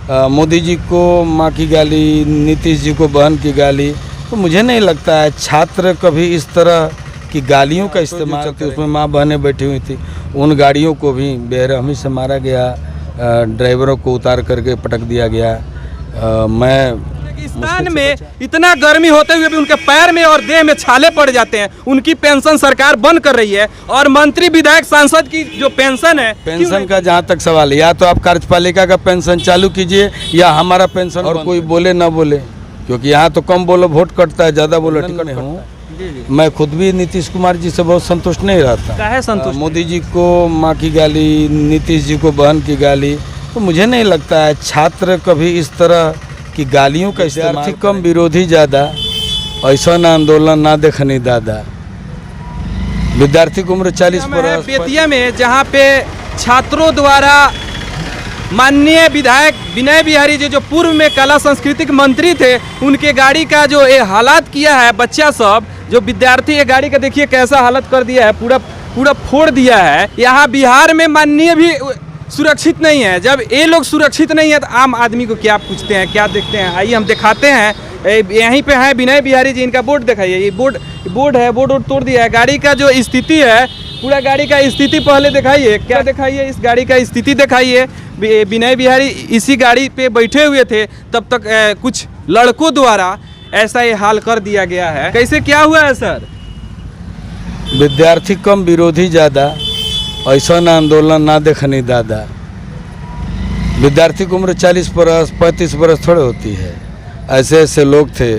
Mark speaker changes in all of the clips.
Speaker 1: मोदी जी को माँ की गाली, नीतीश जी को बहन की गाली, तो मुझे नहीं लगता है छात्र कभी इस तरह की गालियों का इस्तेमाल करते। उसमें माँ बहनें बैठी हुई थी, उन गाड़ियों को भी बेरहमी से मारा गया, ड्राइवरों को उतार करके पटक दिया गया। मैं
Speaker 2: पाकिस्तान में इतना गर्मी होते हुए भी उनके पैर में और देह में छाले पड़ जाते हैं। उनकी पेंशन सरकार बंद कर रही है और मंत्री विधायक सांसद की जो पेंशन है,
Speaker 1: पेंशन का जहाँ तक सवाल है, या तो आप कार्यपालिका का पेंशन चालू कीजिए या हमारा पेंशन, और कोई बोले ना बोले, क्योंकि यहाँ तो कम बोलो वोट कटता है, ज़्यादा बोलो टिकट हूँ। मैं खुद भी नीतीश कुमार जी से बहुत संतुष्ट नहीं रहता।
Speaker 2: संतुष्ट
Speaker 1: मोदी जी को माँ की गाली, नीतीश जी को बहन की गाली, तो मुझे नहीं लगता है छात्र कभी इस तरह की गालियों का इस्तेमाल। कम विरोधी ज़्यादा, ऐसा ना आंदोलन ना देखनी दादा। विद्यार्थी की उम्र 40 पर।
Speaker 2: बेतिया में जहाँ पे छात्रों द्वारा माननीय विधायक विनय बिहारी जी जो पूर्व में कला सांस्कृतिक मंत्री थे, उनके गाड़ी का जो ये हालात किया है, बच्चा सब जो विद्यार्थी ये गाड़ी का देखिए कैसा हालत कर दिया है, पूरा फोड़ दिया है। यहाँ बिहार में माननीय भी सुरक्षित नहीं है। जब ये लोग सुरक्षित नहीं है तो आम आदमी को क्या पूछते हैं, क्या देखते हैं? आइए हम दिखाते हैं। यहीं पे है विनय बिहारी जी, इनका बोर्ड दिखाइए। ये बोर्ड है, बोर्ड तोड़ दिया है। गाड़ी का जो स्थिति है, पूरा गाड़ी का स्थिति पहले दिखाइए, क्या दिखाइए, इस गाड़ी का स्थिति दिखाइए। विनय बिहारी इसी गाड़ी पे बैठे हुए थे, तब तक कुछ लड़कों द्वारा ऐसा ये हाल कर दिया गया है। कैसे क्या हुआ है सर?
Speaker 1: विद्यार्थी कम विरोधी ज़्यादा, ऐसा ना आंदोलन ना देखनी दादा। विद्यार्थी की उम्र 40 बरस 35 बरस थोड़े होती है। ऐसे ऐसे लोग थे।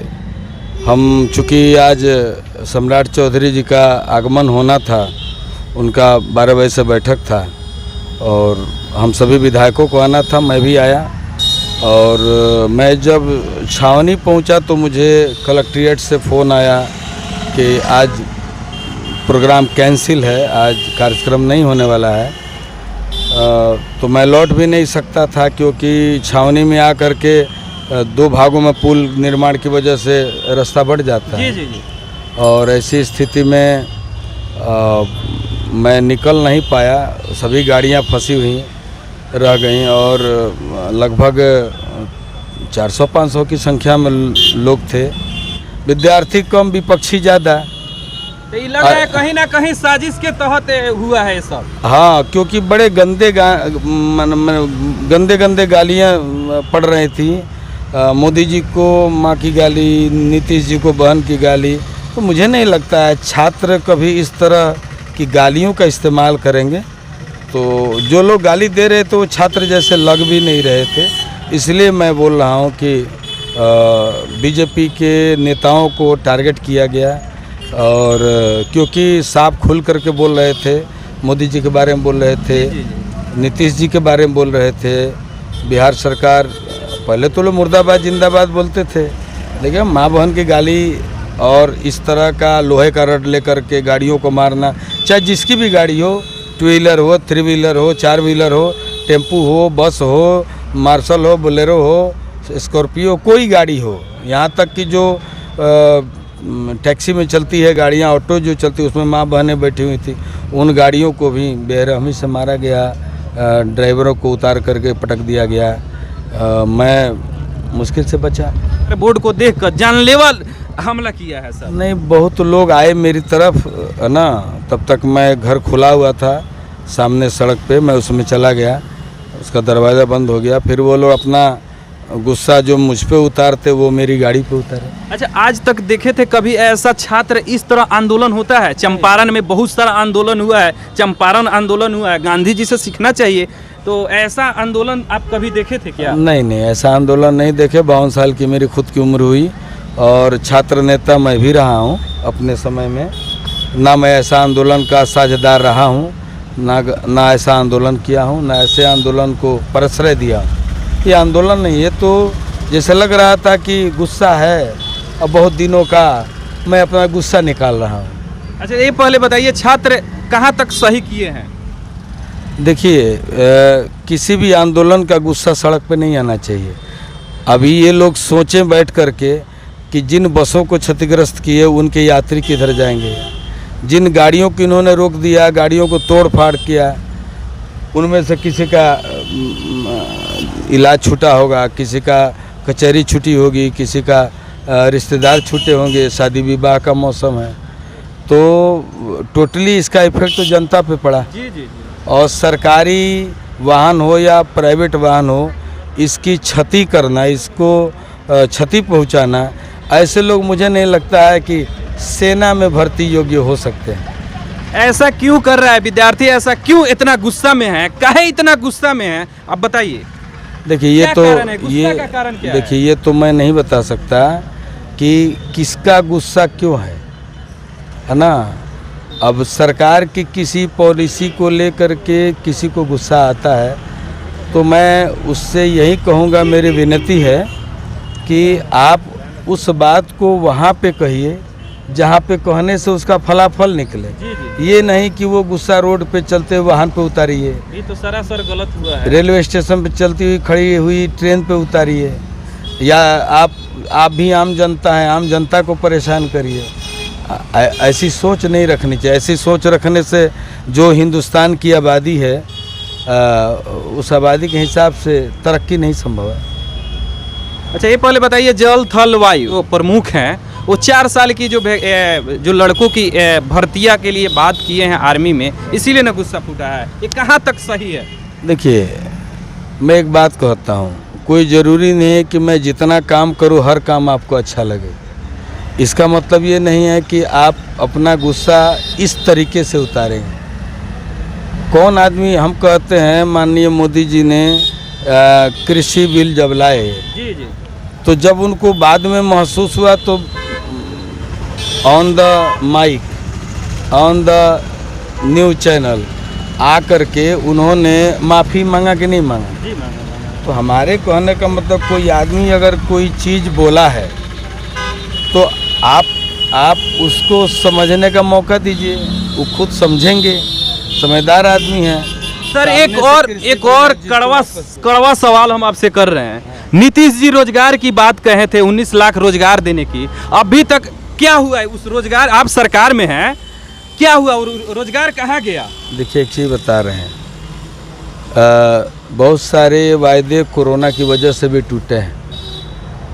Speaker 1: हम चूँकि आज सम्राट चौधरी जी का आगमन होना था, उनका 12 बजे से बैठक था और हम सभी विधायकों को आना था, मैं भी आया। और मैं जब छावनी पहुंचा तो मुझे कलेक्ट्रेट से फ़ोन आया कि आज प्रोग्राम कैंसिल है, आज कार्यक्रम नहीं होने वाला है। तो मैं लौट भी नहीं सकता था, क्योंकि छावनी में आकर के 2 भागों में पुल निर्माण की वजह से रास्ता बढ़ जाता है।
Speaker 2: जी।
Speaker 1: और ऐसी स्थिति में मैं निकल नहीं पाया। सभी गाड़ियां फंसी हुई रह गईं और लगभग 400-500 की संख्या में लोग थे। विद्यार्थी कम, विपक्षी ज़्यादा।
Speaker 2: तो ये लग रहा है कहीं ना कहीं साजिश के तहत हुआ है ये सब।
Speaker 1: हाँ, क्योंकि बड़े गंदे गालियाँ पड़ रही थी। मोदी जी को माँ की गाली, नीतीश जी को बहन की गाली, तो मुझे नहीं लगता है छात्र कभी इस तरह की गालियों का इस्तेमाल करेंगे। तो जो लोग गाली दे रहे थे वो छात्र जैसे लग भी नहीं रहे थे। इसलिए मैं बोल रहा हूँ कि बीजेपी के नेताओं को टारगेट किया गया, और क्योंकि साफ खुल करके बोल रहे थे, मोदी जी के बारे में बोल रहे थे, नीतीश जी के बारे में बोल रहे थे। बिहार सरकार, पहले तो लोग मुर्दाबाद जिंदाबाद बोलते थे, लेकिन माँ बहन की गाली और इस तरह का लोहे का रड लेकर के गाड़ियों को मारना, चाहे जिसकी भी गाड़ी हो, 2 व्हीलर हो, 3 व्हीलर हो, 4 व्हीलर हो, टेम्पू हो, बस हो, मार्शल हो, बोलेरो हो, स्कॉर्पियो, कोई गाड़ी हो, यहाँ तक कि जो टैक्सी में चलती है गाड़ियाँ, ऑटो जो चलती है, उसमें माँ बहनें बैठी हुई थी, उन गाड़ियों को भी बेरहमी से मारा गया, ड्राइवरों को उतार करके पटक दिया गया। मैं मुश्किल से बचा।
Speaker 2: बोर्ड को देखकर जानलेवा हमला किया है सर?
Speaker 1: नहीं, बहुत लोग आए मेरी तरफ ना, तब तक मैं घर खुला हुआ था सामने सड़क पे, मैं उसमें चला गया, उसका दरवाज़ा बंद हो गया। फिर वो लोग अपना गुस्सा जो मुझ पे उतारते वो मेरी गाड़ी पे उतारे।
Speaker 2: अच्छा, आज तक देखे थे कभी ऐसा छात्र इस तरह आंदोलन होता है? चंपारण में बहुत सारा आंदोलन हुआ है, चंपारण आंदोलन हुआ है, गांधी जी से सीखना चाहिए। तो ऐसा आंदोलन आप कभी देखे थे क्या?
Speaker 1: नहीं, ऐसा आंदोलन नहीं देखे। 52 साल की मेरी खुद की उम्र हुई और छात्र नेता मैं भी रहा हूँ अपने समय में। ना मैं ऐसा आंदोलन का साझेदार रहा हूँ, ना ऐसा आंदोलन किया हूँ, ना ऐसे आंदोलन को प्रश्रय दिया। ये आंदोलन नहीं है, तो जैसे लग रहा था कि गुस्सा है, अब बहुत दिनों का मैं अपना गुस्सा निकाल रहा हूँ।
Speaker 2: अच्छा, ये पहले बताइए, छात्र कहाँ तक सही किए हैं?
Speaker 1: देखिए, किसी भी आंदोलन का गुस्सा सड़क पे नहीं आना चाहिए। अभी ये लोग सोचें बैठ करके कि जिन बसों को क्षतिग्रस्त किए उनके यात्री किधर जाएंगे, जिन गाड़ियों को इन्होंने रोक दिया, गाड़ियों को तोड़ फाड़ किया, उनमें से किसी का इलाज छूटा होगा, किसी का कचहरी छुट्टी होगी, किसी का रिश्तेदार छूटे होंगे, शादी विवाह का मौसम है, तो टोटली इसका इफेक्ट तो जनता पे पड़ा।
Speaker 2: जी जी जी।
Speaker 1: और सरकारी वाहन हो या प्राइवेट वाहन हो, इसकी क्षति करना, इसको क्षति पहुंचाना, ऐसे लोग मुझे नहीं लगता है कि सेना में भर्ती योग्य हो सकते हैं।
Speaker 2: ऐसा क्यों कर रहा है विद्यार्थी, ऐसा क्यों इतना गुस्सा में है, काहे इतना गुस्सा में है, आप बताइए।
Speaker 1: देखिए ये
Speaker 2: क्या
Speaker 1: तो
Speaker 2: कारण है? गुस्सा का कारण क्या है?
Speaker 1: देखिए ये तो मैं नहीं बता सकता कि किसका गुस्सा क्यों है ना। अब सरकार की किसी पॉलिसी को लेकर के किसी को गुस्सा आता है, तो मैं उससे यही कहूँगा, मेरी विनती है कि आप उस बात को वहाँ पे कहिए जहाँ पे कहने से उसका फलाफल निकले।
Speaker 2: जी जी।
Speaker 1: ये नहीं कि वो गुस्सा रोड पे चलते हुए वाहन पे उतारिए,
Speaker 2: ये तो सरासर गलत हुआ है।
Speaker 1: रेलवे स्टेशन पे चलती हुई खड़ी हुई ट्रेन पे उतारिए, या आप भी आम जनता हैं, आम जनता को परेशान करिए। ऐसी सोच नहीं रखनी चाहिए। ऐसी सोच रखने से जो हिंदुस्तान की आबादी है, उस आबादी के हिसाब से तरक्की नहीं संभव है।
Speaker 2: अच्छा, ये पहले बताइए, जल थल वायु वो प्रमुख हैं, वो 4 साल की जो लड़कों की भर्तियां के लिए बात किए हैं आर्मी में, इसीलिए ना गुस्सा फूटा है। ये कहाँ तक सही है?
Speaker 1: देखिए, मैं एक बात कहता हूँ, कोई ज़रूरी नहीं है कि मैं जितना काम करूँ हर काम आपको अच्छा लगे। इसका मतलब ये नहीं है कि आप अपना गुस्सा इस तरीके से उतारेंगे। कौन आदमी, हम कहते हैं माननीय मोदी जी ने कृषि बिल जब लाए,
Speaker 2: जी जी,
Speaker 1: तो जब उनको बाद में महसूस हुआ, तो on the mic, on the news channel आ करके उन्होंने माफ़ी मांगा कि नहीं मांगा?
Speaker 2: जी मांगा।
Speaker 1: तो हमारे कहने का मतलब, कोई आदमी अगर कोई चीज़ बोला है तो आप उसको समझने का मौका दीजिए, वो खुद समझेंगे, समझदार आदमी हैं।
Speaker 2: सर, एक और कड़वा सवाल हम आपसे कर रहे हैं। नीतीश जी रोजगार की बात कहे थे, 19 लाख रोजगार देने की, अभी तक क्या हुआ है उस रोजगार? आप सरकार में हैं, क्या हुआ, रोजगार कहाँ गया? देखिए, एक चीज़ बता रहे हैं,
Speaker 1: बहुत सारे वायदे कोरोना की वजह से भी टूटे हैं,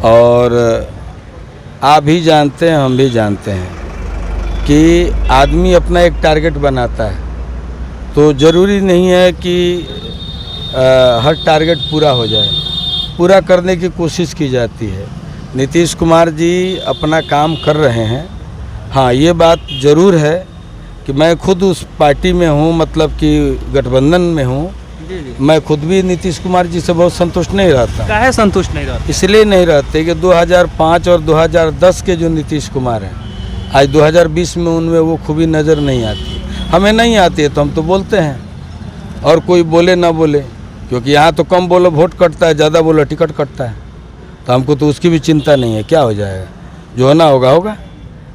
Speaker 1: और आप भी जानते हैं, हम भी जानते हैं कि आदमी अपना एक टारगेट बनाता है, तो ज़रूरी नहीं है कि हर टारगेट पूरा हो जाए, पूरा करने की कोशिश की जाती है। नीतीश कुमार जी अपना काम कर रहे हैं। हाँ, ये बात ज़रूर है कि मैं खुद उस पार्टी में हूँ, मतलब कि गठबंधन में हूँ। मैं खुद भी नीतीश कुमार जी से बहुत संतुष्ट नहीं रहता।
Speaker 2: काहे संतुष्ट नहीं रहता?
Speaker 1: इसलिए नहीं रहते कि 2005 और 2010 के जो नीतीश कुमार हैं, आज 2020 में उनमें वो खूबी नज़र नहीं आती। हमें नहीं आती है तो हम तो बोलते हैं, और कोई बोले ना बोले, क्योंकि यहाँ तो कम बोलो वोट कटता है, ज़्यादा बोलो टिकट कटता है, तो हमको तो उसकी भी चिंता नहीं है, क्या हो जाएगा, जो होना होगा होगा।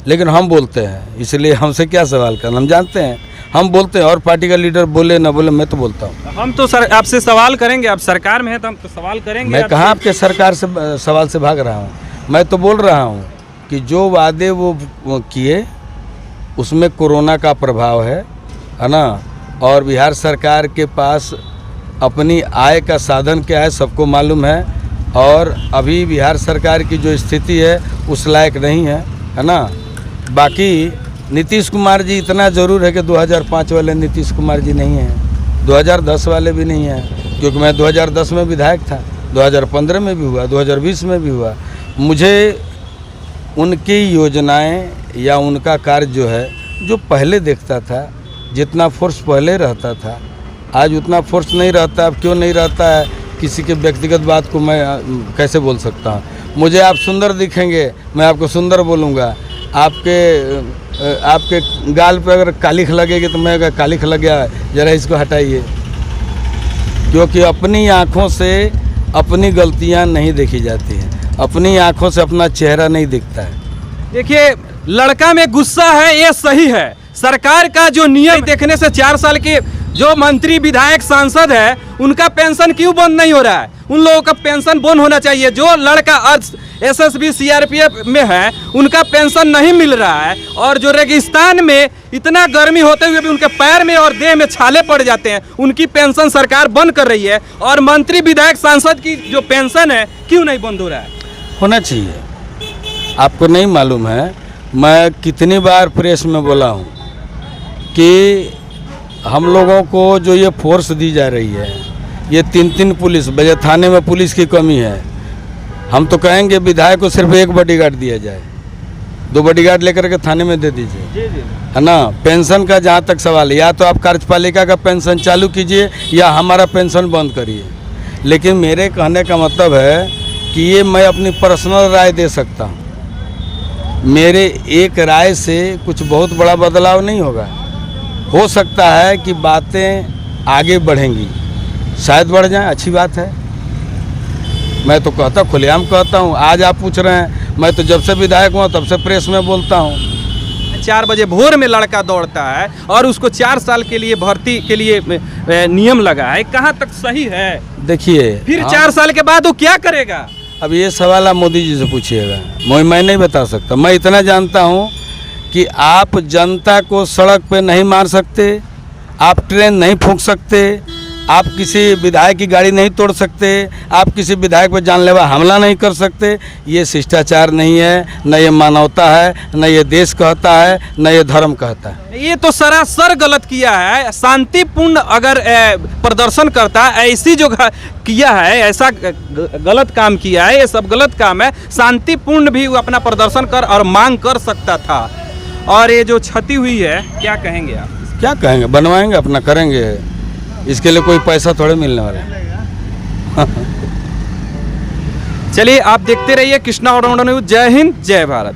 Speaker 1: लेकिन हम बोलते हैं, इसलिए हमसे क्या सवाल करना, हम जानते हैं, हम बोलते हैं, और पार्टी का लीडर बोले ना बोले, मैं तो बोलता हूँ।
Speaker 2: हम तो सर आपसे सवाल करेंगे, आप सरकार में हैं तो हम तो सवाल करेंगे।
Speaker 1: मैं कहाँ आपके सरकार से सवाल से भाग रहा हूँ? मैं तो बोल रहा हूँ कि जो वादे वो किए उसमें कोरोना का प्रभाव है ना, और बिहार सरकार के पास अपनी आय का साधन क्या है सबको मालूम है, और अभी बिहार सरकार की जो स्थिति है उस लायक नहीं है ना। बाकी नीतीश कुमार जी, इतना ज़रूर है कि 2005 वाले नीतीश कुमार जी नहीं हैं, 2010 वाले भी नहीं हैं, क्योंकि मैं 2010 में विधायक था, 2015 में भी हुआ, 2020 में भी हुआ। मुझे उनकी योजनाएं या उनका कार्य जो है, जो पहले देखता था, जितना फोर्स पहले रहता था, आज उतना फोर्स नहीं रहता। अब क्यों नहीं रहता है, किसी के व्यक्तिगत बात को मैं कैसे बोल सकता हूँ? मुझे आप सुंदर दिखेंगे, मैं आपको सुंदर बोलूँगा। आपके गाल पे अगर कालिख लगेगी तो मैं अगर कालिख लग गया, ज़रा इसको हटाइए, क्योंकि अपनी आँखों से अपनी गलतियाँ नहीं देखी जाती हैं, अपनी आँखों से अपना चेहरा नहीं दिखता है।
Speaker 2: देखिए, लड़का में गुस्सा है, ये सही है। सरकार का जो नियम देखने से 4 साल के जो मंत्री विधायक सांसद है उनका पेंशन क्यों बंद नहीं हो रहा है? उन लोगों का पेंशन बंद होना चाहिए। जो लड़का एसएसबी सीआरपीएफ में है उनका पेंशन नहीं मिल रहा है, और जो रेगिस्तान में इतना गर्मी होते हुए भी उनके पैर में और देह में छाले पड़ जाते हैं, उनकी पेंशन सरकार बंद कर रही है। और मंत्री विधायक सांसद की जो पेंशन है क्यों नहीं बंद हो रहा है?
Speaker 1: होना चाहिए। आपको नहीं मालूम है, मैं कितनी बार प्रेस में बोला हूँ कि हम लोगों को जो ये फोर्स दी जा रही है, ये 3-3 पुलिस, बजे थाने में पुलिस की कमी है। हम तो कहेंगे विधायक को सिर्फ 1 बॉडीगार्ड दिया जाए, 2 बॉडीगार्ड लेकर के थाने में दे दीजिए, है ना। पेंशन का जहाँ तक सवाल है, या तो आप कार्यपालिका का पेंशन चालू कीजिए या हमारा पेंशन बंद करिए। लेकिन मेरे कहने का मतलब है कि ये मैं अपनी पर्सनल राय दे सकता हूँ। मेरे एक राय से कुछ बहुत बड़ा बदलाव नहीं होगा। हो सकता है कि बातें आगे बढ़ेंगी, शायद बढ़ जाएं, अच्छी बात है। मैं तो कहता, खुलेआम कहता हूँ। आज आप पूछ रहे हैं, मैं तो जब से विधायक हुआ तब से प्रेस में बोलता हूँ।
Speaker 2: 4 बजे भोर में लड़का दौड़ता है और उसको 4 साल के लिए भर्ती के लिए नियम लगा है, कहाँ तक सही है?
Speaker 1: देखिए,
Speaker 2: फिर 4 साल के बाद वो क्या करेगा?
Speaker 1: अब ये सवाल आप मोदी जी से पूछिएगा, मैं नहीं बता सकता। मैं इतना जानता हूँ कि आप जनता को सड़क पे नहीं मार सकते, आप ट्रेन नहीं फूंक सकते, आप किसी विधायक की गाड़ी नहीं तोड़ सकते, आप किसी विधायक पर जानलेवा हमला नहीं कर सकते। ये शिष्टाचार नहीं है, न ये मानवता है, न ये देश कहता है, न ये धर्म कहता है।
Speaker 2: ये तो सरासर गलत किया है। शांतिपूर्ण अगर प्रदर्शन करता, ऐसी जो किया है, ऐसा गलत काम किया है, ये सब गलत काम है। शांतिपूर्ण भी वो अपना प्रदर्शन कर और मांग कर सकता था। और ये जो क्षति हुई है, क्या कहेंगे आप?
Speaker 1: क्या कहेंगे, बनवाएंगे, अपना करेंगे। इसके लिए कोई पैसा थोड़े मिलने वाला है।
Speaker 2: चलिए, आप देखते रहिए कृष्णा ऑटोमोटिव न्यूज़। जय हिंद, जय भारत।